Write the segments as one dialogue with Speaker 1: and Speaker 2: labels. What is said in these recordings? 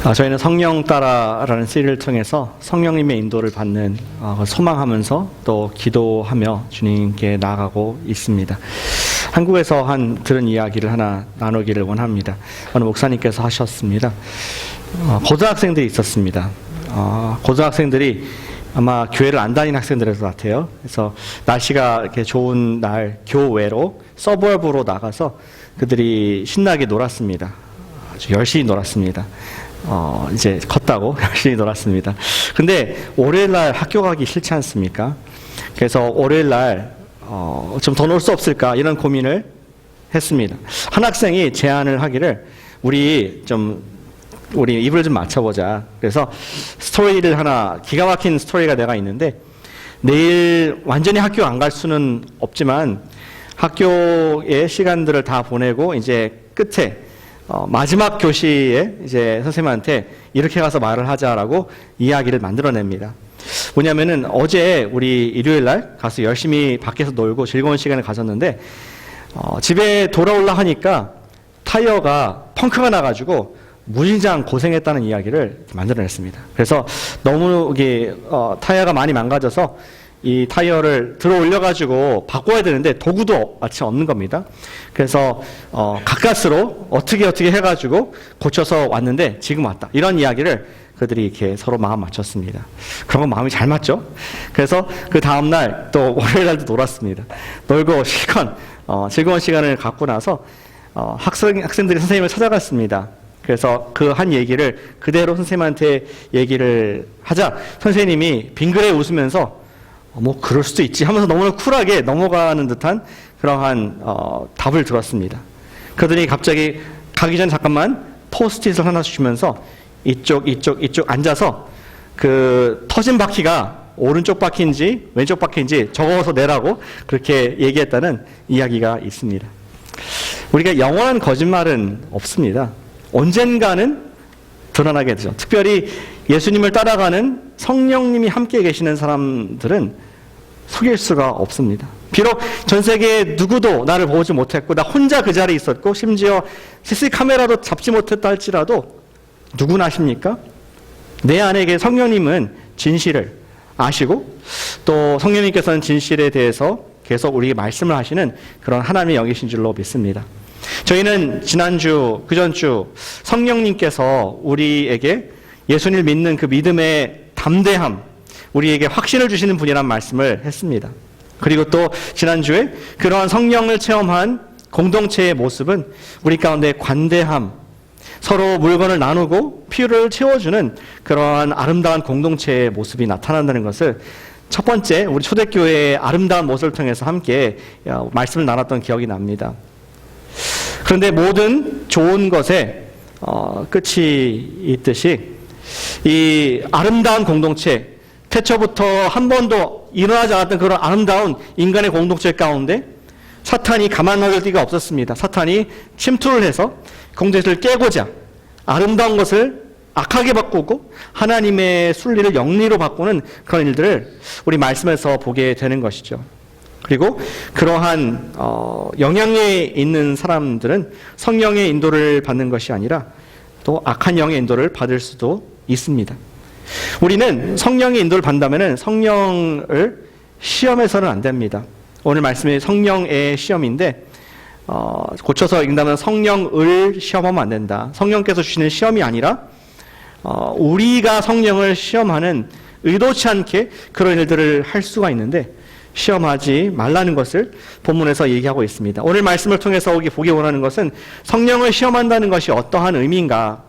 Speaker 1: 저희는 성령 따라라는 시리즈를 통해서 성령님의 인도를 받는 소망하면서 또 기도하며 주님께 나아가고 있습니다. 한국에서 들은 이야기를 하나 나누기를 원합니다. 어느 목사님께서 하셨습니다. 고등학생들이 있었습니다. 고등학생들이 아마 교회를 안 다니는 학생들일 것 같아요. 그래서 날씨가 이렇게 좋은 날 교외로 서버브로 나가서 그들이 신나게 놀았습니다. 아주 열심히 놀았습니다. 이제 컸다고 열심히 놀았습니다. 근데 월요일날 학교 가기 싫지 않습니까? 그래서 월요일날 좀 더 놀 수 없을까 이런 고민을 했습니다. 한 학생이 제안을 하기를 우리 입을 좀 맞춰보자. 그래서 스토리를 하나, 기가 막힌 스토리가 내가 있는데, 내일 완전히 학교 안 갈 수는 없지만 학교의 시간들을 다 보내고 이제 끝에 마지막 교시에 이제 선생님한테 이렇게 가서 말을 하자라고 이야기를 만들어냅니다. 뭐냐면은 어제 우리 일요일 날 가서 열심히 밖에서 놀고 즐거운 시간을 가졌는데 집에 돌아올라 하니까 타이어가 펑크가 나가지고 무진장 고생했다는 이야기를 만들어냈습니다. 그래서 너무 이게 타이어가 많이 망가져서 이 타이어를 들어 올려가지고 바꿔야 되는데 도구도 마치 없는 겁니다. 그래서 가까스로 어떻게 해가지고 고쳐서 왔는데 지금 왔다. 이런 이야기를 그들이 이렇게 서로 마음 맞췄습니다. 그런 건 마음이 잘 맞죠? 그래서 그 다음날 또 월요일 날도 놀았습니다. 놀고 실컷 즐거운 시간을 갖고 나서 학생들이 선생님을 찾아갔습니다. 그래서 그 한 얘기를 그대로 선생님한테 얘기를 하자 선생님이 빙그레 웃으면서 뭐 그럴 수도 있지 하면서 너무나 쿨하게 넘어가는 듯한 그러한 답을 들었습니다. 그들이 갑자기 가기 전에 잠깐만 포스트잇을 하나 주시면서 이쪽 앉아서 그 터진 바퀴가 오른쪽 바퀴인지 왼쪽 바퀴인지 적어서 내라고 그렇게 얘기했다는 이야기가 있습니다. 우리가 영원한 거짓말은 없습니다. 언젠가는 드러나게 되죠. 특별히 예수님을 따라가는 성령님이 함께 계시는 사람들은 속일 수가 없습니다. 비록 전 세계에 누구도 나를 보지 못했고 나 혼자 그 자리에 있었고 심지어 CCTV 카메라도 잡지 못했다 할지라도 누구나 아십니까? 내 안에 성령님은 진실을 아시고 또 성령님께서는 진실에 대해서 계속 우리에게 말씀을 하시는 그런 하나님의 영이신 줄로 믿습니다. 저희는 지난주, 그전주 성령님께서 우리에게 예수님을 믿는 그 믿음의 담대함, 우리에게 확신을 주시는 분이란 말씀을 했습니다. 그리고 또 지난주에 그러한 성령을 체험한 공동체의 모습은 우리 가운데 관대함, 서로 물건을 나누고 필요를 채워주는 그러한 아름다운 공동체의 모습이 나타난다는 것을 첫 번째 우리 초대교회의 아름다운 모습을 통해서 함께 말씀을 나눴던 기억이 납니다. 그런데 모든 좋은 것에 끝이 있듯이 이 아름다운 공동체, 태초부터 한 번도 일어나지 않았던 그런 아름다운 인간의 공동체 가운데 사탄이 가만 놔둘 데가 없었습니다. 사탄이 침투를 해서 공동체를 깨고자 아름다운 것을 악하게 바꾸고 하나님의 순리를 영리로 바꾸는 그런 일들을 우리 말씀에서 보게 되는 것이죠. 그리고 그러한 영향력에 있는 사람들은 성령의 인도를 받는 것이 아니라 또 악한 영의 인도를 받을 수도 있습니다. 우리는 성령의 인도를 받는다면 성령을 시험해서는 안 됩니다. 오늘 말씀이 성령의 시험인데 고쳐서 읽는다면 성령을 시험하면 안 된다. 성령께서 주시는 시험이 아니라 우리가 성령을 시험하는 의도치 않게 그런 일들을 할 수가 있는데 시험하지 말라는 것을 본문에서 얘기하고 있습니다. 오늘 말씀을 통해서 보기 원하는 것은 성령을 시험한다는 것이 어떠한 의미인가,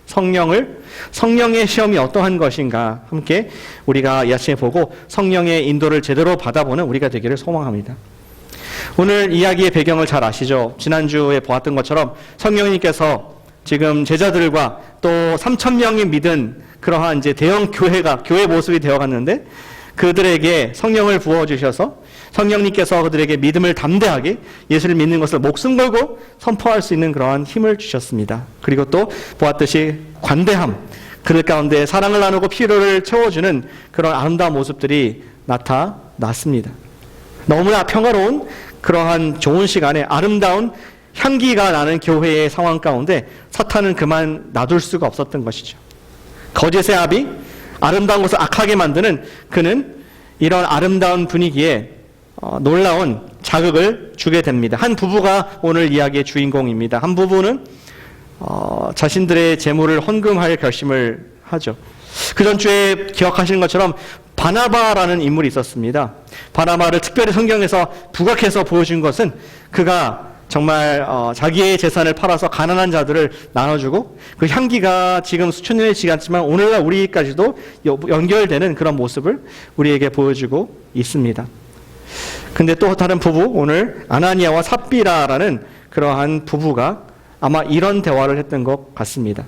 Speaker 1: 성령의 시험이 어떠한 것인가 함께 우리가 이 아침에 보고 성령의 인도를 제대로 받아보는 우리가 되기를 소망합니다. 오늘 이야기의 배경을 잘 아시죠? 지난주에 보았던 것처럼 성령님께서 지금 제자들과 또 3,000명이 믿은 그러한 이제 대형 교회 모습이 되어갔는데 그들에게 성령을 부어주셔서 성령님께서 그들에게 믿음을 담대하게 예수를 믿는 것을 목숨 걸고 선포할 수 있는 그러한 힘을 주셨습니다. 그리고 또 보았듯이 관대함, 그들 가운데 사랑을 나누고 필요를 채워주는 그런 아름다운 모습들이 나타났습니다. 너무나 평화로운 그러한 좋은 시간에 아름다운 향기가 나는 교회의 상황 가운데 사탄은 그만 놔둘 수가 없었던 것이죠. 거짓의 아비, 아름다운 것을 악하게 만드는 그는 이런 아름다운 분위기에 놀라운 자극을 주게 됩니다. 한 부부가 오늘 이야기의 주인공입니다. 한 부부는 자신들의 재물을 헌금할 결심을 하죠. 그 전주에 기억하시는 것처럼 바나바라는 인물이 있었습니다. 바나바를 특별히 성경에서 부각해서 보여준 것은 그가 정말 자기의 재산을 팔아서 가난한 자들을 나눠주고 그 향기가 지금 수천 년이 지났지만 오늘날 우리까지도 연결되는 그런 모습을 우리에게 보여주고 있습니다. 근데 또 다른 부부, 오늘 아나니아와 삽비라라는 그러한 부부가 아마 이런 대화를 했던 것 같습니다.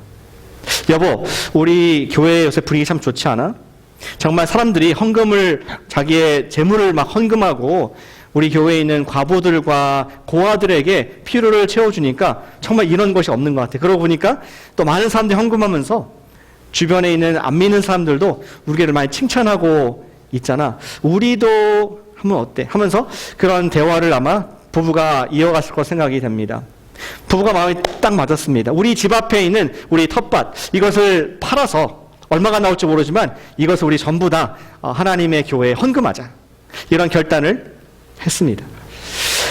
Speaker 1: 여보, 우리 교회 요새 분위기 참 좋지 않아? 정말 사람들이 헌금을, 자기의 재물을 막 헌금하고 우리 교회에 있는 과부들과 고아들에게 필요를 채워주니까 정말 이런 것이 없는 것 같아. 그러고 보니까 또 많은 사람들이 헌금하면서 주변에 있는 안 믿는 사람들도 우리 교회를 많이 칭찬하고 있잖아. 우리도 하면 어때? 하면서 그런 대화를 아마 부부가 이어갔을 것 생각이 됩니다. 부부가 마음이 딱 맞았습니다. 우리 집 앞에 있는 우리 텃밭, 이것을 팔아서 얼마가 나올지 모르지만 이것을 우리 전부 다 하나님의 교회에 헌금하자. 이런 결단을 했습니다.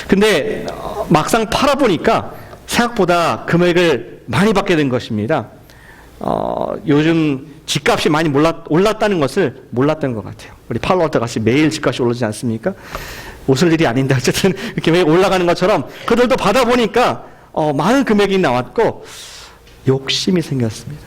Speaker 1: 근데 막상 팔아보니까 생각보다 금액을 많이 받게 된 것입니다. 요즘 집값이 많이 올랐다는 것을 몰랐던 것 같아요. 우리 팔로워터 같이 매일 집값이 오르지 않습니까? 웃을 일이 아닌데 어쨌든 이렇게 매일 올라가는 것처럼 그들도 받아보니까 많은 금액이 나왔고 욕심이 생겼습니다.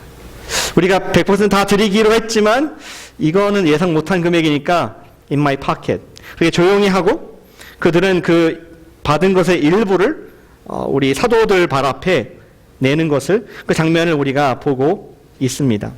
Speaker 1: 우리가 100% 다 드리기로 했지만 이거는 예상 못한 금액이니까 in my pocket. 그렇게 조용히 하고 그들은 그 받은 것의 일부를 우리 사도들 발 앞에 내는 것을, 그 장면을 우리가 보고 있습니다.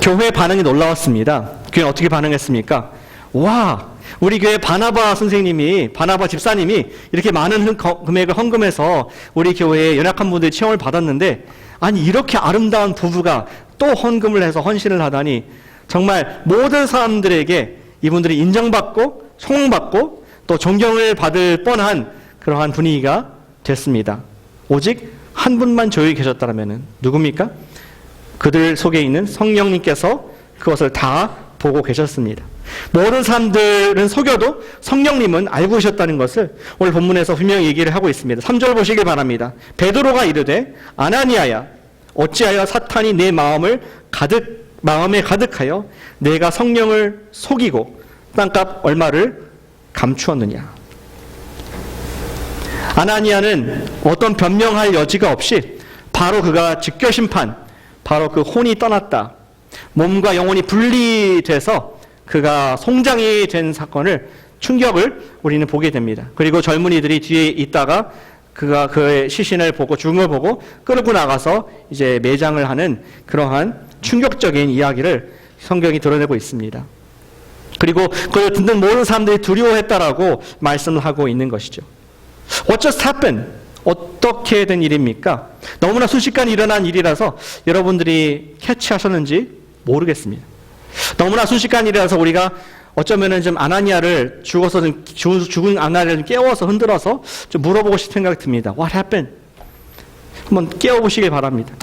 Speaker 1: 교회 반응이 놀라웠습니다. 교회는 어떻게 반응했습니까? 와, 우리 교회 바나바 선생님이, 바나바 집사님이 이렇게 많은 금액을 헌금해서 우리 교회에 연약한 분들이 체험을 받았는데, 아니 이렇게 아름다운 부부가 또 헌금을 해서 헌신을 하다니 정말 모든 사람들에게 이분들이 인정받고 소망받고 또 존경을 받을 뻔한 그러한 분위기가 됐습니다. 오직 한 분만 조용히 계셨다면 누굽니까? 그들 속에 있는 성령님께서 그것을 다 보고 계셨습니다. 모든 사람들은 속여도 성령님은 알고 계셨다는 것을 오늘 본문에서 분명히 얘기를 하고 있습니다. 3절 보시길 바랍니다. 베드로가 이르되 아나니아야, 어찌하여 사탄이 내 마음에 가득하여 내가 성령을 속이고 땅값 얼마를 감추었느냐. 아나니아는 어떤 변명할 여지가 없이 바로 그가 즉결심판, 바로 그 혼이 떠났다, 몸과 영혼이 분리돼서 그가 송장이 된 사건을, 충격을 우리는 보게 됩니다. 그리고 젊은이들이 뒤에 있다가 그가 그의 시신을 보고 죽은 걸 보고 끌고 나가서 이제 매장을 하는 그러한 충격적인 이야기를 성경이 드러내고 있습니다. 그리고 그걸 듣는 모든 사람들이 두려워했다라고 말씀을 하고 있는 것이죠. What just happened? 어떻게 된 일입니까? 너무나 순식간에 일어난 일이라서 여러분들이 캐치하셨는지 모르겠습니다. 너무나 순식간에 일이라서 우리가 어쩌면은 좀 아나니아를 죽은 아나니아를 좀 깨워서 흔들어서 좀 물어보고 싶은 생각이 듭니다. What happened? 한번 깨워보시길 바랍니다.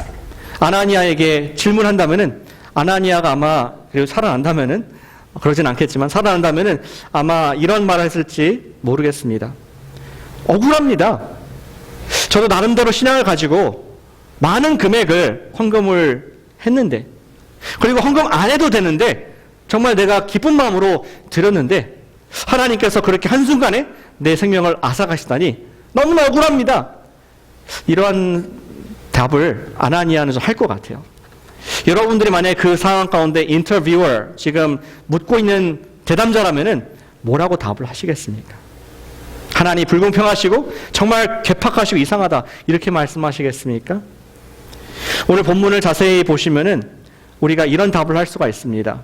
Speaker 1: 아나니아에게 질문한다면은 아나니아가 아마 그리고 살아난다면은, 그러진 않겠지만 살아난다면은 아마 이런 말을 했을지 모르겠습니다. 억울합니다. 저도 나름대로 신앙을 가지고 많은 금액을 헌금을 했는데, 그리고 헌금 안 해도 되는데 정말 내가 기쁜 마음으로 드렸는데 하나님께서 그렇게 한순간에 내 생명을 앗아가시다니 너무나 억울합니다. 이러한 답을 아나니아는 좀 할 것 같아요. 여러분들이 만약에 그 상황 가운데 인터뷰어, 지금 묻고 있는 대담자라면은 뭐라고 답을 하시겠습니까? 하나님 불공평하시고 정말 괴팍하시고 이상하다, 이렇게 말씀하시겠습니까? 오늘 본문을 자세히 보시면은 우리가 이런 답을 할 수가 있습니다.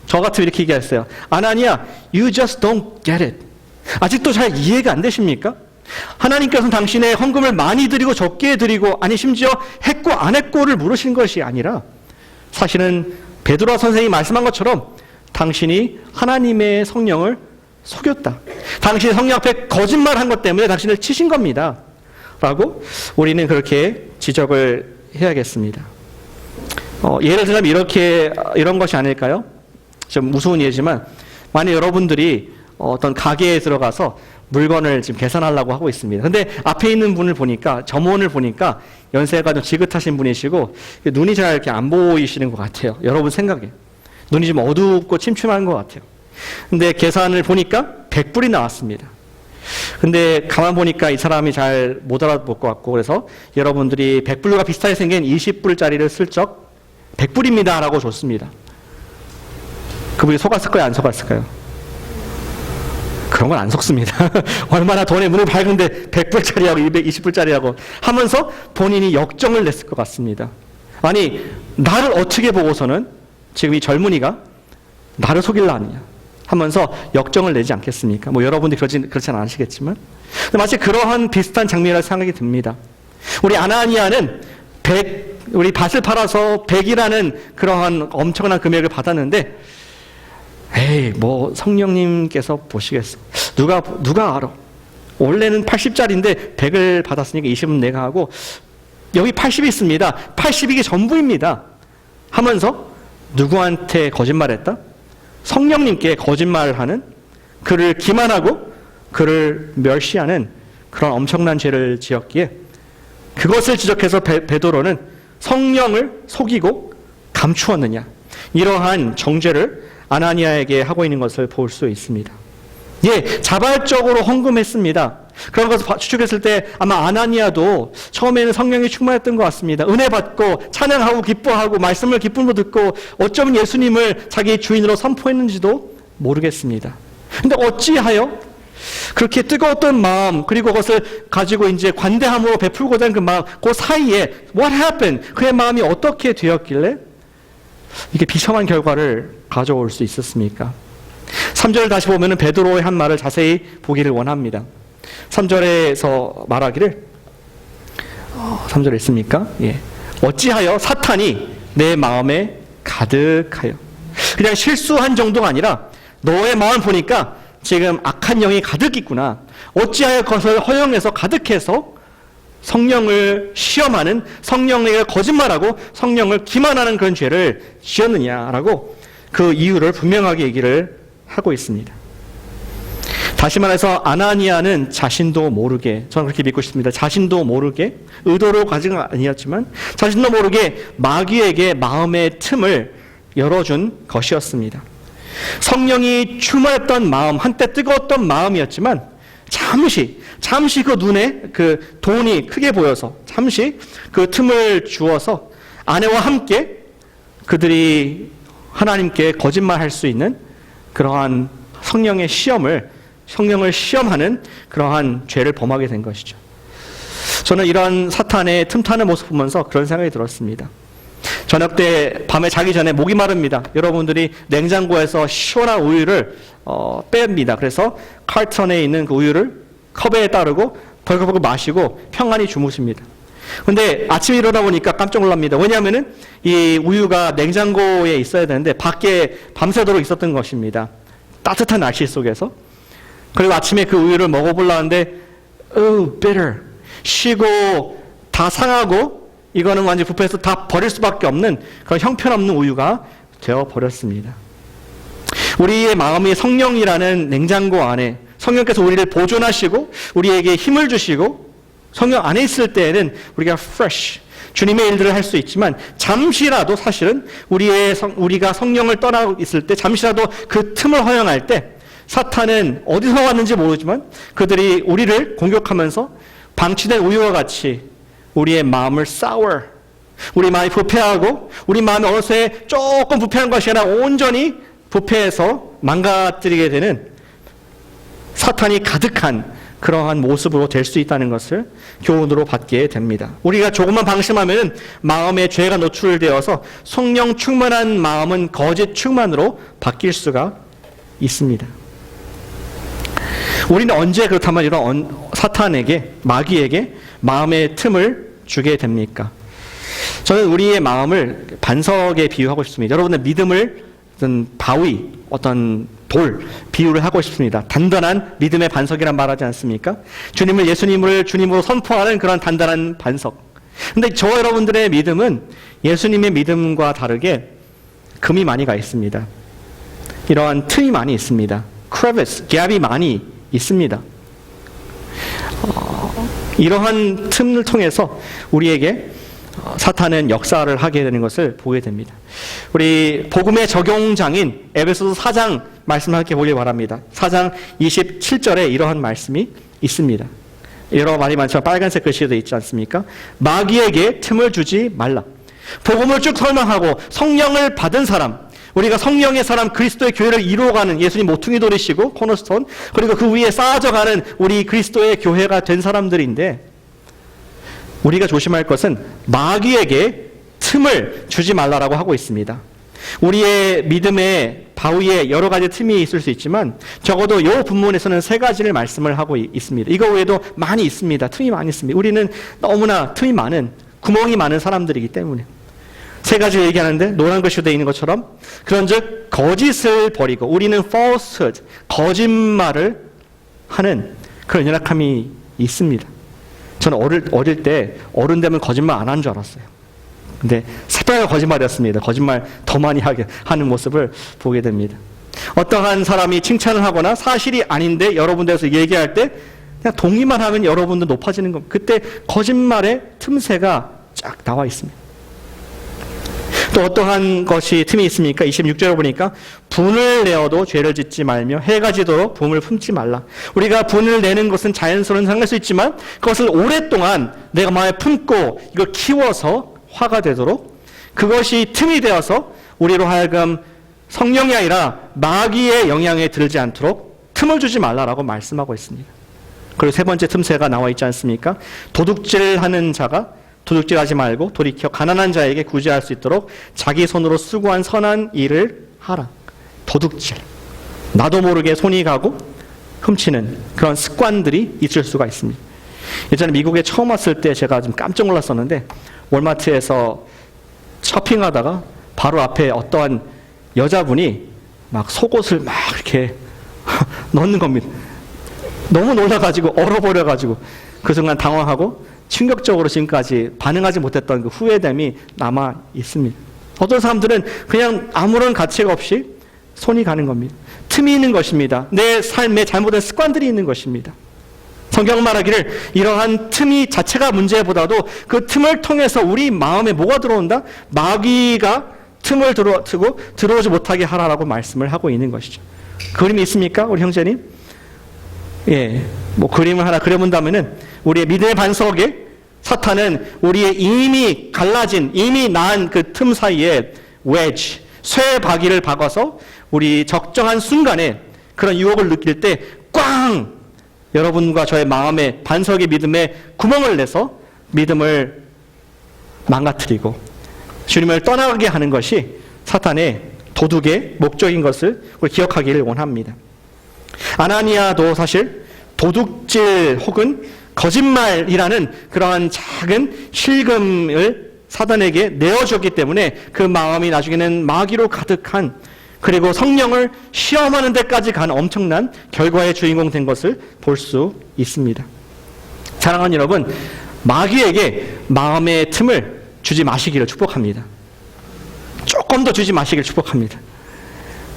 Speaker 1: 저 같으면 이렇게 얘기했어요. 아나니아, you just don't get it. 아직도 잘 이해가 안 되십니까? 하나님께서는 당신의 헌금을 많이 드리고 적게 드리고, 아니 심지어 했고 안 했고를 물으신 것이 아니라 사실은 베드로 선생님이 말씀한 것처럼 당신이 하나님의 성령을 속였다. 당신이 성령 앞에 거짓말한 것 때문에 당신을 치신 겁니다. 라고 우리는 그렇게 지적을 해야겠습니다. 예를 들면 이런 것이 아닐까요? 좀 우스운 예지만 만약 여러분들이 어떤 가게에 들어가서 물건을 지금 계산하려고 하고 있습니다. 근데 앞에 있는 분을 보니까, 점원을 보니까 연세가 좀 지긋하신 분이시고 눈이 잘 이렇게 안 보이시는 것 같아요. 여러분 생각에. 눈이 좀 어둡고 침침한 것 같아요. 근데 계산을 보니까 100불이 나왔습니다. 근데 가만 보니까 이 사람이 잘 못 알아볼 것 같고, 그래서 여러분들이 100불과 비슷하게 생긴 20불짜리를 슬쩍 100불입니다 라고 줬습니다. 그분이 속았을까요? 안 속았을까요? 그런 건 안 속습니다. 얼마나 돈의 문을 밝은데 100불짜리하고 220불짜리하고 하면서 본인이 역정을 냈을 것 같습니다. 아니, 나를 어떻게 보고서는 지금 이 젊은이가 나를 속일라 하느냐 하면서 역정을 내지 않겠습니까? 뭐 여러분들이 그렇지는 않으시겠지만 마치 그러한 비슷한 장면이라 생각이 듭니다. 우리 아나니아는 우리 밭을 팔아서 100이라는 그러한 엄청난 금액을 받았는데, 에이, 뭐 성령님께서 보시겠어. 누가 알아. 원래는 80짜리인데 100을 받았으니까 20은 내가 하고 여기 80이 있습니다. 80 이게 전부입니다. 하면서 누구한테 거짓말했다? 성령님께 거짓말하는, 그를 기만하고 그를 멸시하는 그런 엄청난 죄를 지었기에 그것을 지적해서 베드로는 성령을 속이고 감추었느냐, 이러한 정죄를 아나니아에게 하고 있는 것을 볼 수 있습니다. 예, 자발적으로 헌금했습니다. 그런 것을 추측했을 때 아마 아나니아도 처음에는 성령이 충만했던 것 같습니다. 은혜 받고 찬양하고 기뻐하고 말씀을 기쁨으로 듣고 어쩌면 예수님을 자기 주인으로 선포했는지도 모르겠습니다. 근데 어찌하여 그렇게 뜨거웠던 마음, 그리고 그것을 가지고 이제 관대함으로 베풀고자 하는 그 마음, 그 사이에 what happened? 그의 마음이 어떻게 되었길래 이게 비참한 결과를 가져올 수 있었습니까? 3절을 다시 보면은 베드로의 한 말을 자세히 보기를 원합니다. 3절에서 말하기를 3절에 있습니까? 예. 어찌하여 사탄이 내 마음에 가득하여. 그냥 실수한 정도가 아니라 너의 마음 보니까 지금 악한 영이 가득 있구나. 어찌하여 그것을 허용해서 가득해서 성령을 시험하는, 성령에게 거짓말하고 성령을 기만하는 그런 죄를 지었느냐라고 그 이유를 분명하게 얘기를 하고 있습니다. 다시 말해서 아나니아는 자신도 모르게, 저는 그렇게 믿고 싶습니다. 자신도 모르게, 의도로 가진 건 아니었지만 자신도 모르게 마귀에게 마음의 틈을 열어준 것이었습니다. 성령이 충만했던 마음, 한때 뜨거웠던 마음이었지만 잠시 그 눈에 그 돈이 크게 보여서 잠시 그 틈을 주어서 아내와 함께 그들이 하나님께 거짓말할 수 있는 그러한 성령을 시험하는 그러한 죄를 범하게 된 것이죠. 저는 이런 사탄의 틈타는 모습 보면서 그런 생각이 들었습니다. 저녁 때 밤에 자기 전에 목이 마릅니다. 여러분들이 냉장고에서 시원한 우유를 뺍니다. 그래서 칼턴에 있는 그 우유를 컵에 따르고 벌컥벌컥 마시고 평안히 주무십니다. 근데 아침에 일어나 보니까 깜짝 놀랍니다. 왜냐하면은 이 우유가 냉장고에 있어야 되는데 밖에 밤새도록 있었던 것입니다. 따뜻한 날씨 속에서. 그리고 아침에 그 우유를 먹어보려는데 bitter, 시고 다 상하고 이거는 완전 부패해서 다 버릴 수밖에 없는 그런 형편없는 우유가 되어버렸습니다. 우리의 마음이 성령이라는 냉장고 안에 성령께서 우리를 보존하시고 우리에게 힘을 주시고 성령 안에 있을 때에는 우리가 fresh, 주님의 일들을 할 수 있지만 잠시라도 사실은 우리가 성령을 떠나고 있을 때 잠시라도 그 틈을 허용할 때 사탄은 어디서 왔는지 모르지만 그들이 우리를 공격하면서 방치된 우유와 같이 우리의 마음을 sour, 우리 마음이 부패하고 우리 마음이 어느새 조금 부패한 것이 아니라 온전히 부패해서 망가뜨리게 되는 사탄이 가득한 그러한 모습으로 될 수 있다는 것을 교훈으로 받게 됩니다. 우리가 조금만 방심하면 마음의 죄가 노출되어서 성령 충만한 마음은 거짓 충만으로 바뀔 수가 있습니다. 우리는 언제 그렇다면 이런 사탄에게, 마귀에게 마음의 틈을 주게 됩니까? 저는 우리의 마음을 반석에 비유하고 싶습니다. 여러분의 믿음을 어떤 바위, 어떤 돌 비유를 하고 싶습니다. 단단한 믿음의 반석이란 말하지 않습니까? 예수님을 주님으로 선포하는 그런 단단한 반석. 근데 저와 여러분들의 믿음은 예수님의 믿음과 다르게 금이 많이 가 있습니다. 이러한 틈이 많이 있습니다. 크레비스, 갭이 많이 있습니다. 이러한 틈을 통해서 우리에게 사탄은 역사를 하게 되는 것을 보게 됩니다. 우리 복음의 적용장인 에베소서 4장 말씀을 함께 보길 바랍니다. 4장 27절에 이러한 말씀이 있습니다. 여러 말이 많지만 빨간색 글씨도 있지 않습니까? 마귀에게 틈을 주지 말라. 복음을 쭉 설명하고 성령을 받은 사람, 우리가 성령의 사람 그리스도의 교회를 이루어가는 예수님 모퉁이 돌이시고 코너스톤, 그리고 그 위에 쌓아져가는 우리 그리스도의 교회가 된 사람들인데, 우리가 조심할 것은 마귀에게 틈을 주지 말라라고 하고 있습니다. 우리의 믿음의 바위에 여러 가지 틈이 있을 수 있지만 적어도 이 본문에서는 세 가지를 말씀을 하고 있습니다. 이거 외에도 많이 있습니다. 틈이 많이 있습니다. 우리는 너무나 틈이 많은, 구멍이 많은 사람들이기 때문에 세 가지 얘기하는데 노란 글씨로 되어 있는 것처럼 그런즉 거짓을 버리고, 우리는 falsehood, 거짓말을 하는 그런 연약함이 있습니다. 저는 어릴 때 어른 되면 거짓말 안 한 줄 알았어요. 근데 새빨간 거짓말이었습니다. 거짓말 더 많이 하는 모습을 보게 됩니다. 어떠한 사람이 칭찬을 하거나 사실이 아닌데 여러분들에서 얘기할 때 그냥 동의만 하면 여러분도 높아지는 겁니다. 그때 거짓말의 틈새가 쫙 나와 있습니다. 또 어떠한 것이 틈이 있습니까? 26절을 보니까 분을 내어도 죄를 짓지 말며 해가 지도록 분을 품지 말라. 우리가 분을 내는 것은 자연스러운 생각할 수 있지만 그것을 오랫동안 내가 마음에 품고 이걸 키워서 화가 되도록, 그것이 틈이 되어서 우리로 하여금 성령이 아니라 마귀의 영향에 들지 않도록 틈을 주지 말라라고 말씀하고 있습니다. 그리고 세 번째 틈새가 나와 있지 않습니까? 도둑질하는 자가 도둑질하지 말고 돌이켜 가난한 자에게 구제할 수 있도록 자기 손으로 수고한 선한 일을 하라. 도둑질, 나도 모르게 손이 가고 훔치는 그런 습관들이 있을 수가 있습니다. 예전에 미국에 처음 왔을 때 제가 좀 깜짝 놀랐었는데, 월마트에서 쇼핑하다가 바로 앞에 어떠한 여자분이 막 속옷을 막 이렇게 넣는 겁니다. 너무 놀라가지고 얼어버려가지고 그 순간 당황하고 충격적으로 지금까지 반응하지 못했던 그 후회됨이 남아 있습니다. 어떤 사람들은 그냥 아무런 가책 없이 손이 가는 겁니다. 틈이 있는 것입니다. 내 삶에 잘못된 습관들이 있는 것입니다. 성경 말하기를 이러한 틈이 자체가 문제보다도 그 틈을 통해서 우리 마음에 뭐가 들어온다? 마귀가 틈을 트고 들어오지 못하게 하라라고 말씀을 하고 있는 것이죠. 그림이 있습니까? 우리 형제님? 예, 뭐 그림을 하나 그려본다면은 우리의 믿음의 반석에 사탄은 우리의 이미 갈라진, 이미 낳은 그 틈 사이에 웨지, 쇠바퀴를 박아서 우리 적정한 순간에 그런 유혹을 느낄 때 꽝! 여러분과 저의 마음에 반석의 믿음에 구멍을 내서 믿음을 망가뜨리고 주님을 떠나게 하는 것이 사탄의 도둑의 목적인 것을 우리 기억하기를 원합니다. 아나니아도 사실 도둑질 혹은 거짓말이라는 그러한 작은 실금을 사단에게 내어줬기 때문에 그 마음이 나중에는 마귀로 가득한, 그리고 성령을 시험하는 데까지 간 엄청난 결과의 주인공 된 것을 볼 수 있습니다. 사랑하는 여러분, 마귀에게 마음의 틈을 주지 마시기를 축복합니다. 조금 더 주지 마시기를 축복합니다.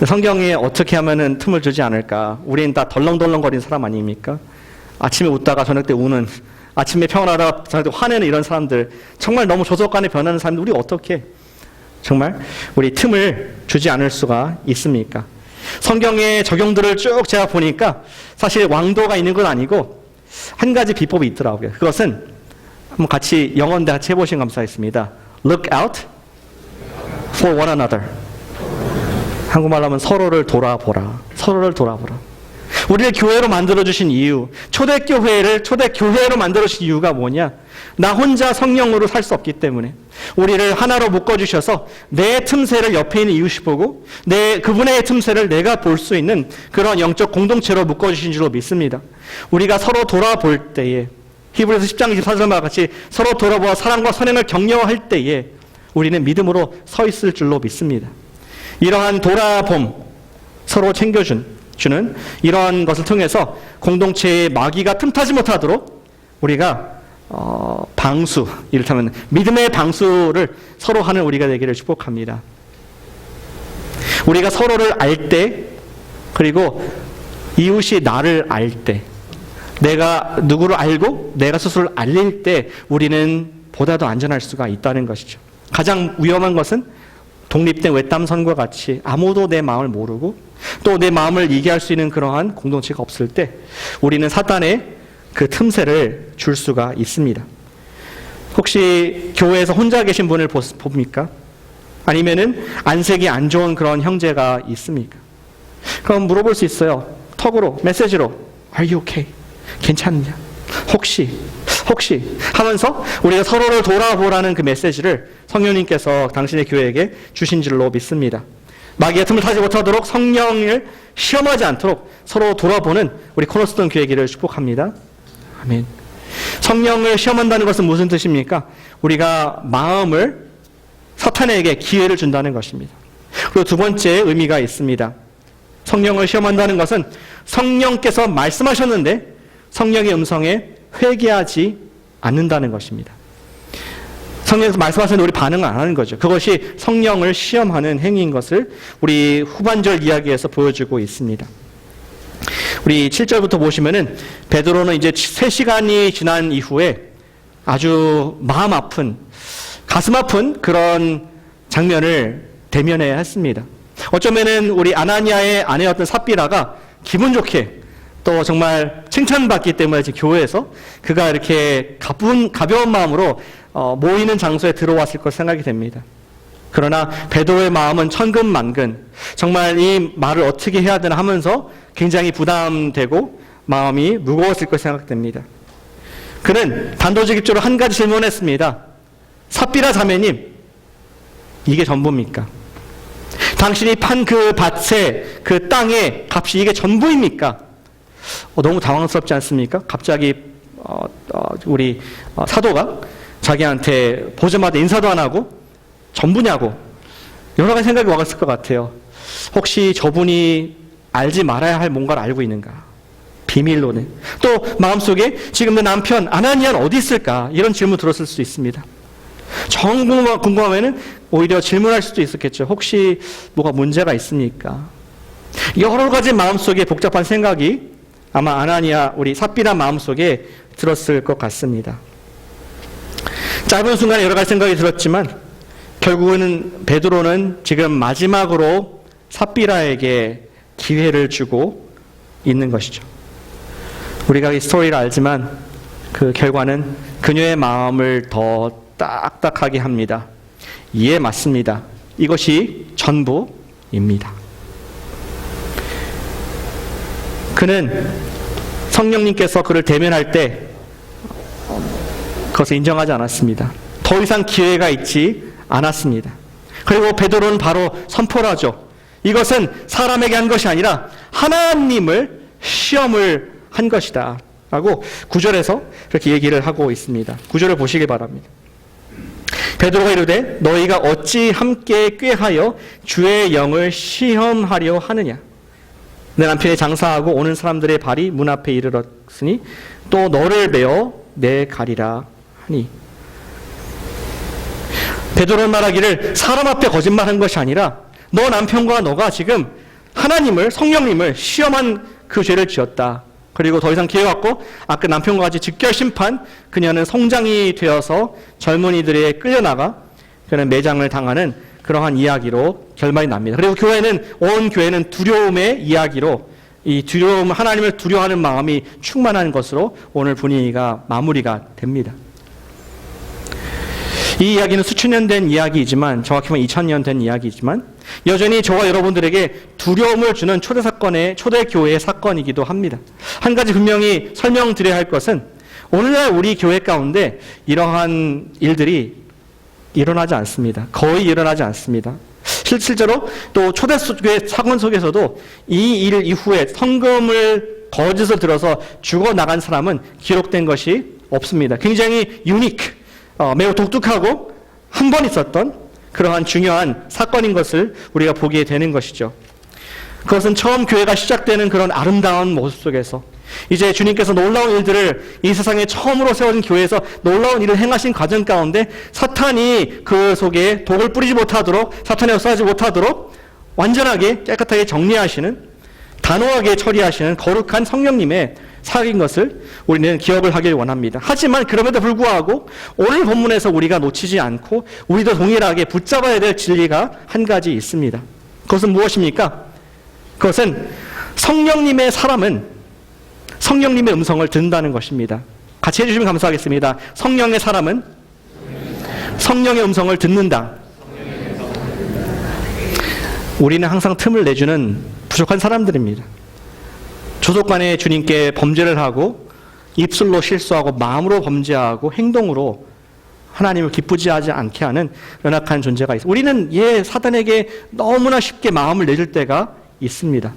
Speaker 1: 성경에 어떻게 하면은 틈을 주지 않을까? 우리는 다 덜렁덜렁거리는 사람 아닙니까? 아침에 웃다가 저녁 때 우는, 아침에 평안하다가 저녁 때 화내는 이런 사람들, 정말 너무 조속간에 변하는 사람들, 우리 어떻게 정말 우리 틈을 주지 않을 수가 있습니까? 성경의 적용들을 쭉 제가 보니까 사실 왕도가 있는 건 아니고 한 가지 비법이 있더라고요. 그것은 한번 같이 영어인데 같이 해보시면 감사하겠습니다. Look out for one another. 한국말로 하면 서로를 돌아보라. 서로를 돌아보라. 우리를 교회로 만들어주신 이유, 초대교회로 만들어주신 이유가 뭐냐? 나 혼자 성령으로 살 수 없기 때문에 우리를 하나로 묶어주셔서 내 틈새를 옆에 있는 이웃이 보고 그분의 틈새를 내가 볼 수 있는 그런 영적 공동체로 묶어주신 줄로 믿습니다. 우리가 서로 돌아볼 때에, 히브리서 10장 24절과 같이 서로 돌아보아 사랑과 선행을 격려할 때에 우리는 믿음으로 서 있을 줄로 믿습니다. 이러한 돌아봄, 서로 챙겨주는 이런 것을 통해서 공동체의 마귀가 틈타지 못하도록 우리가 방수, 이를테면 믿음의 방수를 서로 하는 우리가 되기를 축복합니다. 우리가 서로를 알 때, 그리고 이웃이 나를 알 때, 내가 누구를 알고 내가 스스로를 알릴 때 우리는 보다 더 안전할 수가 있다는 것이죠. 가장 위험한 것은 독립된 외딴선과 같이 아무도 내 마음을 모르고 또 내 마음을 얘기할 수 있는 그러한 공동체가 없을 때 우리는 사탄의 그 틈새를 줄 수가 있습니다. 혹시 교회에서 혼자 계신 분을 봅니까? 아니면은 안색이 안 좋은 그런 형제가 있습니까? 그럼 물어볼 수 있어요. 톡으로, 메시지로 Are you okay? 괜찮냐? 혹시 하면서 우리가 서로를 돌아보라는 그 메시지를 성령님께서 당신의 교회에게 주신 줄로 믿습니다. 마귀의 틈을 타지 못하도록 성령을 시험하지 않도록 서로 돌아보는 우리 코너스톤 교회기를 축복합니다. 아멘. 성령을 시험한다는 것은 무슨 뜻입니까? 우리가 마음을 사탄에게 기회를 준다는 것입니다. 그리고 두 번째 의미가 있습니다. 성령을 시험한다는 것은 성령께서 말씀하셨는데 성령의 음성에 회개하지 않는다는 것입니다. 성령께서 말씀하셨는데 우리 반응을 안 하는 거죠. 그것이 성령을 시험하는 행위인 것을 우리 후반절 이야기에서 보여주고 있습니다. 우리 7절부터 보시면은 베드로는 이제 3시간이 지난 이후에 아주 마음 아픈, 가슴 아픈 그런 장면을 대면해야 했습니다. 어쩌면은 우리 아나니아의 아내였던 삽비라가 기분 좋게 또 정말 칭찬받기 때문에 지금 교회에서 그가 이렇게 가벼운 마음으로 모이는 장소에 들어왔을 것 생각이 됩니다. 그러나 베드로의 마음은 천근만근, 정말 이 말을 어떻게 해야 되나 하면서 굉장히 부담되고 마음이 무거웠을 것 생각됩니다. 그는 단도직입적으로 한 가지 질문했습니다. 삽비라 자매님, 이게 전부입니까? 당신이 판 그 밭에, 그 땅의 값이 이게 전부입니까? 너무 당황스럽지 않습니까? 갑자기 우리 사도가 자기한테 보자마자 인사도 안 하고 전부냐고 여러 가지 생각이 와갔을 것 같아요. 혹시 저분이 알지 말아야 할 뭔가를 알고 있는가? 비밀로는. 또 마음속에 지금 내 남편 아나니아는 어디 있을까? 이런 질문 들었을 수 있습니다. 정말 궁금하면은 오히려 질문할 수도 있었겠죠. 혹시 뭐가 문제가 있습니까? 여러 가지 마음속에 복잡한 생각이 아마 아나니아 우리 삽비라 마음속에 들었을 것 같습니다. 짧은 순간에 여러 가지 생각이 들었지만 결국은 베드로는 지금 마지막으로 삽비라에게 기회를 주고 있는 것이죠. 우리가 이 스토리를 알지만 그 결과는 그녀의 마음을 더 딱딱하게 합니다. 예, 맞습니다. 이것이 전부입니다. 그는 성령님께서 그를 대면할 때 그것을 인정하지 않았습니다. 더 이상 기회가 있지 않았습니다. 그리고 베드로는 바로 선포를 하죠. 이것은 사람에게 한 것이 아니라 하나님을 시험을 한 것이다 라고 9절에서 그렇게 얘기를 하고 있습니다. 9절을 보시기 바랍니다. 베드로가 이르되 너희가 어찌 함께 꾀하여 주의 영을 시험하려 하느냐. 내 남편이 장사하고 오는 사람들의 발이 문 앞에 이르렀으니 또 너를 베어 내 가리라 하니. 베드로는 말하기를 사람 앞에 거짓말한 것이 아니라 너 남편과 너가 지금 하나님을, 성령님을 시험한 그 죄를 지었다. 그리고 더 이상 기회가 없고 아까 남편과 같이 직결 심판, 그녀는 성장이 되어서 젊은이들에 끌려나가 그는 매장을 당하는 그러한 이야기로 결말이 납니다. 그리고 온 교회는 두려움의 이야기로 이 두려움, 하나님을 두려워하는 마음이 충만한 것으로 오늘 분위기가 마무리가 됩니다. 이 이야기는 수천 년 된 이야기이지만, 정확히 말하면 2000년 된 이야기이지만 여전히 저와 여러분들에게 두려움을 주는 초대교회의 사건이기도 합니다. 한 가지 분명히 설명드려야 할 것은 오늘날 우리 교회 가운데 이러한 일들이 일어나지 않습니다. 거의 일어나지 않습니다. 실제로 또 초대교회 사건 속에서도 이 일 이후에 성금을 거짓을 들어서 죽어나간 사람은 기록된 것이 없습니다. 굉장히 매우 독특하고 한 번 있었던 그러한 중요한 사건인 것을 우리가 보게 되는 것이죠. 그것은 처음 교회가 시작되는 그런 아름다운 모습 속에서 이제 주님께서 놀라운 일들을 이 세상에 처음으로 세워진 교회에서 놀라운 일을 행하신 과정 가운데 사탄이 그 속에 독을 뿌리지 못하도록, 사탄에 역사하지 못하도록 완전하게 깨끗하게 정리하시는, 단호하게 처리하시는 거룩한 성령님의 사역인 것을 우리는 기억을 하길 원합니다. 하지만 그럼에도 불구하고 오늘 본문에서 우리가 놓치지 않고 우리도 동일하게 붙잡아야 될 진리가 한 가지 있습니다. 그것은 무엇입니까? 그것은 성령님의 사람은 성령님의 음성을 듣는다는 것입니다. 같이 해주시면 감사하겠습니다. 성령의 사람은 성령의 음성을 듣는다. 우리는 항상 틈을 내주는 부족한 사람들입니다. 조속간에 주님께 범죄를 하고 입술로 실수하고 마음으로 범죄하고 행동으로 하나님을 기쁘지 하지 않게 하는 연약한 존재가 있습니다. 우리는 사단에게 너무나 쉽게 마음을 내줄 때가 있습니다.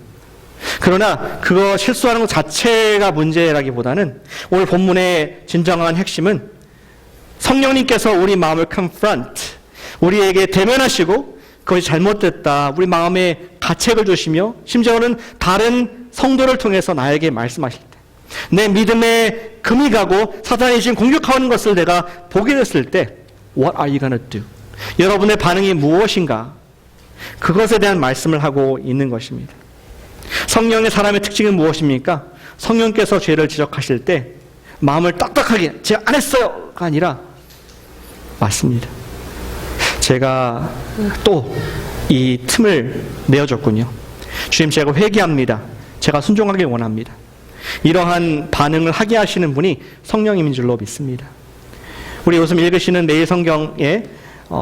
Speaker 1: 그러나 그거 실수하는 것 자체가 문제라기보다는 오늘 본문의 진정한 핵심은 성령님께서 우리 마음을 confront, 우리에게 대면하시고 그것이 잘못됐다, 우리 마음에 가책을 주시며 심지어는 다른 성도를 통해서 나에게 말씀하실 때, 내 믿음에 금이 가고 사탄이 지금 공격하는 것을 내가 보게 됐을 때 What are you gonna do? 여러분의 반응이 무엇인가? 그것에 대한 말씀을 하고 있는 것입니다. 성령의 사람의 특징은 무엇입니까? 성령께서 죄를 지적하실 때 마음을 딱딱하게 제가 안 했어요가 아니라 맞습니다. 제가 또 이 틈을 내어줬군요. 주님, 제가 회개합니다. 제가 순종하길 원합니다. 이러한 반응을 하게 하시는 분이 성령님인 줄로 믿습니다. 우리 요즘 읽으시는 매일 성경에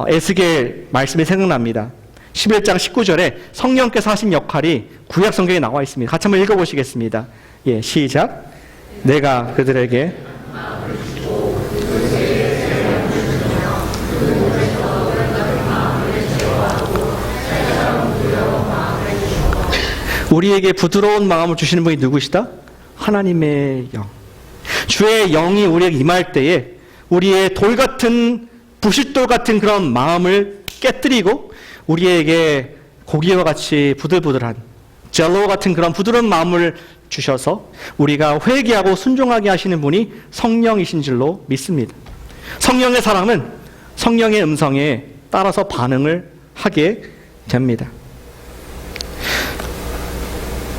Speaker 1: 에스겔 말씀이 생각납니다. 11장 19절에 성령께서 하신 역할이 구약 성경에 나와 있습니다. 같이 한번 읽어보시겠습니다. 예, 시작. 내가 그들에게 우리에게 부드러운 마음을 주시는 분이 누구시다? 하나님의 영. 주의 영이 우리에게 임할 때에 우리의 돌 같은, 부싯돌 같은 그런 마음을 깨뜨리고 우리에게 고기와 같이 부들부들한 젤로 같은 그런 부드러운 마음을 주셔서 우리가 회개하고 순종하게 하시는 분이 성령이신 줄로 믿습니다. 성령의 사람은 성령의 음성에 따라서 반응을 하게 됩니다.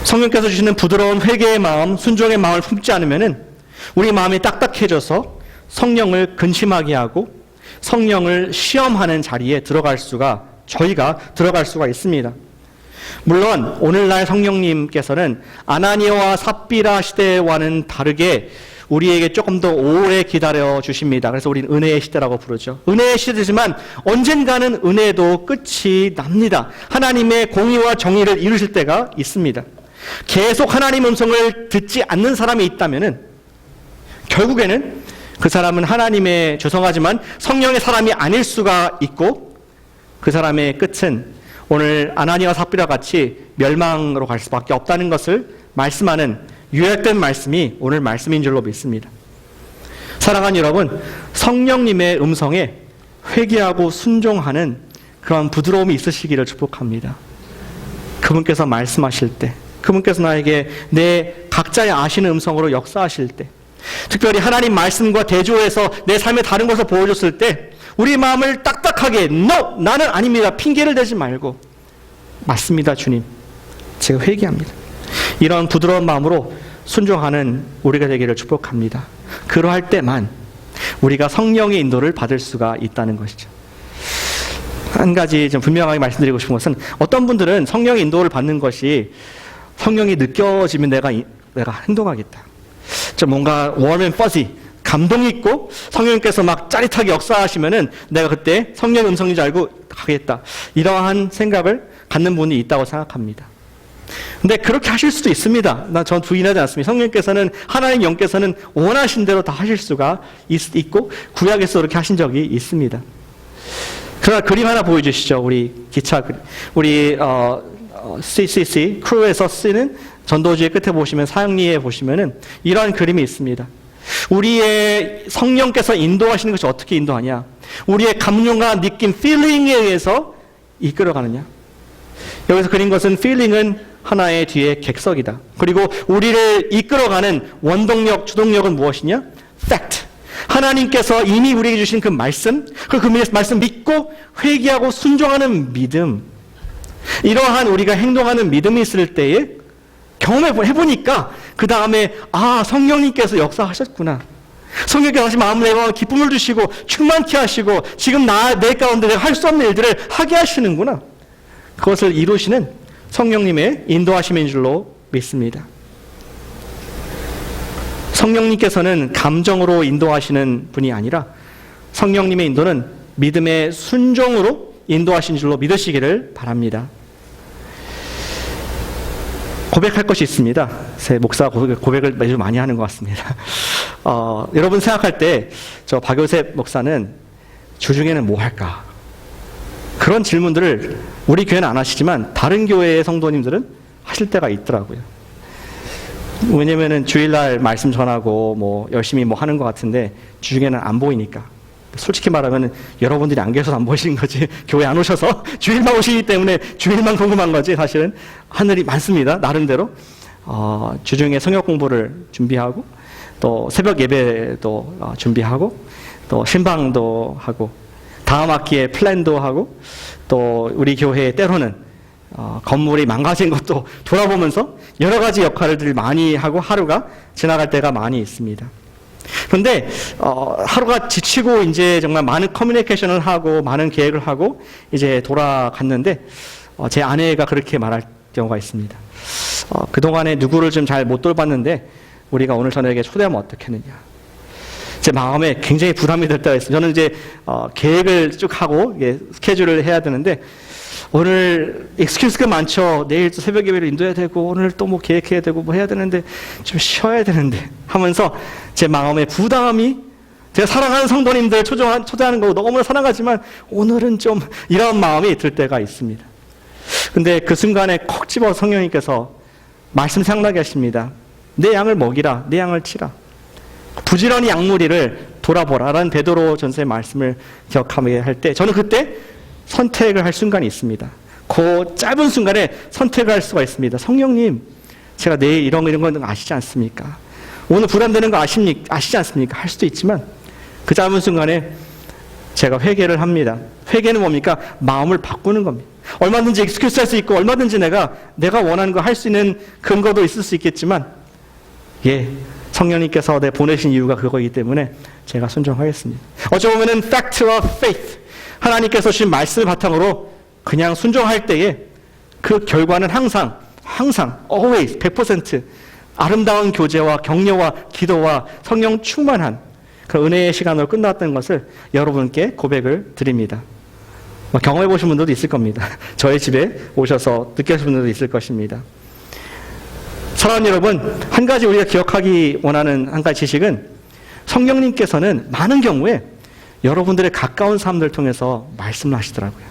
Speaker 1: 성령께서 주시는 부드러운 회개의 마음, 순종의 마음을 품지 않으면은 우리 마음이 딱딱해져서 성령을 근심하게 하고 성령을 시험하는 자리에 저희가 들어갈 수가 있습니다. 물론 오늘날 성령님께서는 아나니아와 삽비라 시대와는 다르게 우리에게 조금 더 오래 기다려 주십니다. 그래서 우리는 은혜의 시대라고 부르죠. 은혜의 시대지만 언젠가는 은혜도 끝이 납니다. 하나님의 공의와 정의를 이루실 때가 있습니다. 계속 하나님 음성을 듣지 않는 사람이 있다면은 결국에는 그 사람은 하나님의, 죄송하지만 성령의 사람이 아닐 수가 있고 그 사람의 끝은 오늘 아나니아와 삽비라 같이 멸망으로 갈 수밖에 없다는 것을 말씀하는 요약된 말씀이 오늘 말씀인 줄로 믿습니다. 사랑하는 여러분, 성령님의 음성에 회개하고 순종하는 그런 부드러움이 있으시기를 축복합니다. 그분께서 말씀하실 때, 그분께서 나에게 내 각자의 아시는 음성으로 역사하실 때, 특별히 하나님 말씀과 대조해서 내 삶의 다른 것을 보여줬을 때 우리 마음을 딱딱하게 No! 나는 아닙니다. 핑계를 대지 말고 맞습니다. 주님, 제가 회개합니다. 이런 부드러운 마음으로 순종하는 우리가 되기를 축복합니다. 그러할 때만 우리가 성령의 인도를 받을 수가 있다는 것이죠. 한 가지 좀 분명하게 말씀드리고 싶은 것은 어떤 분들은 성령의 인도를 받는 것이 성령이 느껴지면 내가 행동하겠다. 좀 뭔가 warm and fuzzy, 감동이 있고 성령님께서 막 짜릿하게 역사하시면은 내가 그때 성령 음성인 줄 알고 가겠다. 이러한 생각을 갖는 분이 있다고 생각합니다. 근데 그렇게 하실 수도 있습니다. 전 부인하지 않습니다. 성령께서는, 하나님 영께서는 원하신 대로 다 하실 수가 있고 구약에서 그렇게 하신 적이 있습니다. 그러나 그림 하나 보여주시죠. 우리 기차, 우리 CCC 크루에서 쓰는 전도주의 끝에 보시면 사형리에 보시면은 이러한 그림이 있습니다. 우리의 성령께서 인도하시는 것이 어떻게 인도하냐? 우리의 감정과 느낌, feeling에 의해서 이끌어가느냐? 여기서 그린 것은 feeling은 하나의 뒤에 객석이다. 그리고 우리를 이끌어가는 원동력, 주동력은 무엇이냐? fact. 하나님께서 이미 우리에게 주신 그 말씀, 그 말씀 믿고 회개하고 순종하는 믿음. 이러한 우리가 행동하는 믿음이 있을 때에 경험해보니까 그 다음에 성령님께서 역사하셨구나. 성령께서 다시 마음을 내고 기쁨을 주시고 충만케 하시고 지금 내 가운데 내가 할 수 없는 일들을 하게 하시는구나. 그것을 이루시는 성령님의 인도하심인 줄로 믿습니다. 성령님께서는 감정으로 인도하시는 분이 아니라 성령님의 인도는 믿음의 순종으로 인도하신 줄로 믿으시기를 바랍니다. 고백할 것이 있습니다. 새 목사 고백을 매주 많이 하는 것 같습니다. 여러분 생각할 때 저 박요셉 목사는 주중에는 뭐 할까? 그런 질문들을 우리 교회는 안 하시지만 다른 교회의 성도님들은 하실 때가 있더라고요. 왜냐면은 주일날 말씀 전하고 뭐 열심히 뭐 하는 것 같은데 주중에는 안 보이니까. 솔직히 말하면 여러분들이 안 계셔서 안 보시는 거지. 교회 안 오셔서 주일만 오시기 때문에 주일만 궁금한 거지. 사실은 하늘이 많습니다. 나름대로. 주중에 성역 공부를 준비하고 또 새벽 예배도 준비하고 또 신방도 하고 다음 학기에 플랜도 하고 또 우리 교회 때로는 건물이 망가진 것도 돌아보면서 여러 가지 역할들을 많이 하고 하루가 지나갈 때가 많이 있습니다. 그런데 하루가 지치고 이제 정말 많은 커뮤니케이션을 하고 많은 계획을 하고 이제 돌아갔는데 제 아내가 그렇게 말할 경우가 있습니다. 그동안에 누구를 좀 잘 못 돌봤는데 우리가 오늘 저녁에 초대하면 어떻겠느냐. 제 마음에 굉장히 부담이 될 때가 있어요. 저는 이제 계획을 쭉 하고 스케줄을 해야 되는데 오늘 익스큐스가 많죠. 내일 또 새벽 예배를 인도해야 되고 오늘 또 뭐 계획해야 되고 뭐 해야 되는데 좀 쉬어야 되는데 하면서 제 마음에 부담이 제가 사랑하는 성도님들 초대하는 거 너무나 사랑하지만 오늘은 좀 이런 마음이 들 때가 있습니다. 근데 그 순간에 콕 집어 성령님께서 말씀 생각나게 하십니다. 내 양을 먹이라, 내 양을 치라. 부지런히 양무리를 돌아보라라는 베드로 전서의 말씀을 기억하게 할 때 저는 그때 선택을 할 순간이 있습니다. 그 짧은 순간에 선택을 할 수가 있습니다. 성령님, 제가 내일 이런 건 아시지 않습니까? 오늘 부담되는 거 아시지 않습니까? 할 수도 있지만 그 짧은 순간에 제가 회개를 합니다. 회개는 뭡니까? 마음을 바꾸는 겁니다. 얼마든지 익스큐스 할 수 있고 얼마든지 내가 원하는 거 할 수 있는 근거도 있을 수 있겠지만 성령님께서 보내신 이유가 그거이기 때문에 제가 순종하겠습니다. 어쩌면 fact와 faith, 하나님께서 주신 말씀을 바탕으로 그냥 순종할 때에 그 결과는 항상 always 100% 아름다운 교제와 격려와 기도와 성령 충만한 그 은혜의 시간으로 끝났다는 것을 여러분께 고백을 드립니다. 경험해 보신 분들도 있을 겁니다. 저의 집에 오셔서 느끼신 분들도 있을 것입니다. 사랑하는 여러분, 한 가지 우리가 기억하기 원하는 한 가지 지식은 성령님께서는 많은 경우에 여러분들의 가까운 사람들을 통해서 말씀을 하시더라고요.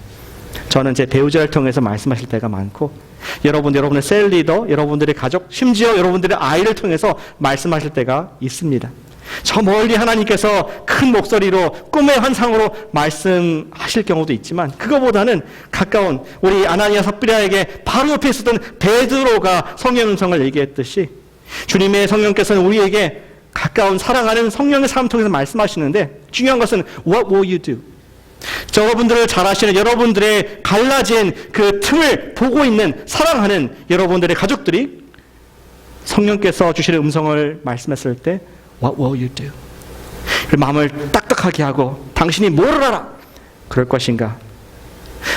Speaker 1: 저는 제 배우자를 통해서 말씀하실 때가 많고 여러분의 셀 리더, 여러분들의 가족, 심지어 여러분들의 아이를 통해서 말씀하실 때가 있습니다. 저 멀리 하나님께서 큰 목소리로 꿈의 환상으로 말씀하실 경우도 있지만 그거보다는 가까운 우리 아나니아 삽비라에게 바로 옆에 있었던 베드로가 성령의 음성을 얘기했듯이 주님의 성령께서는 우리에게 가까운 사랑하는 성령의 사람 통해서 말씀하시는데 중요한 것은 What will you do? 여러분들을 잘 아시는 여러분들의 갈라진 그 틈을 보고 있는 사랑하는 여러분들의 가족들이 성령께서 주시는 음성을 말씀했을 때 What will you do? 마음을 딱딱하게 하고 당신이 뭘 알아? 그럴 것인가?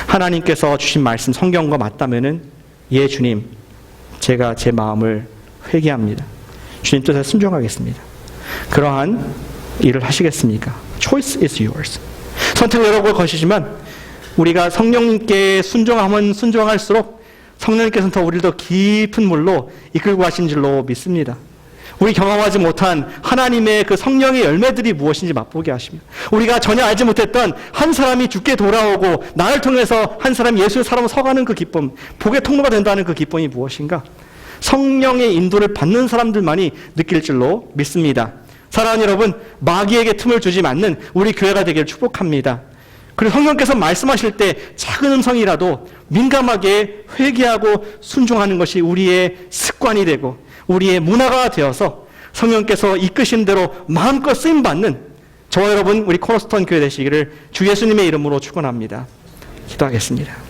Speaker 1: 하나님께서 주신 말씀 성경과 맞다면은 주님, 제가 제 마음을 회개합니다. 주님 뜻에 순종하겠습니다. 그러한 일을 하시겠습니까? Choice is yours. 선택은 여러분을 거시지만 우리가 성령님께 순종하면 순종할수록 성령님께서는 더 우리를 더 깊은 물로 이끌고 가신 줄로 믿습니다. 우리 경험하지 못한 하나님의 그 성령의 열매들이 무엇인지 맛보게 하십니다. 우리가 전혀 알지 못했던 한 사람이 죽게 돌아오고 나를 통해서 한 사람이 예수의 사람으로 서가는 그 기쁨, 복의 통로가 된다는 그 기쁨이 무엇인가? 성령의 인도를 받는 사람들만이 느낄 줄로 믿습니다. 사랑하는 여러분, 마귀에게 틈을 주지 않는 우리 교회가 되기를 축복합니다. 그리고 성령께서 말씀하실 때 작은 음성이라도 민감하게 회개하고 순종하는 것이 우리의 습관이 되고 우리의 문화가 되어서 성령께서 이끄신 대로 마음껏 쓰임받는 저와 여러분 우리 코너스톤 교회 되시기를 주 예수님의 이름으로 축원합니다. 기도하겠습니다.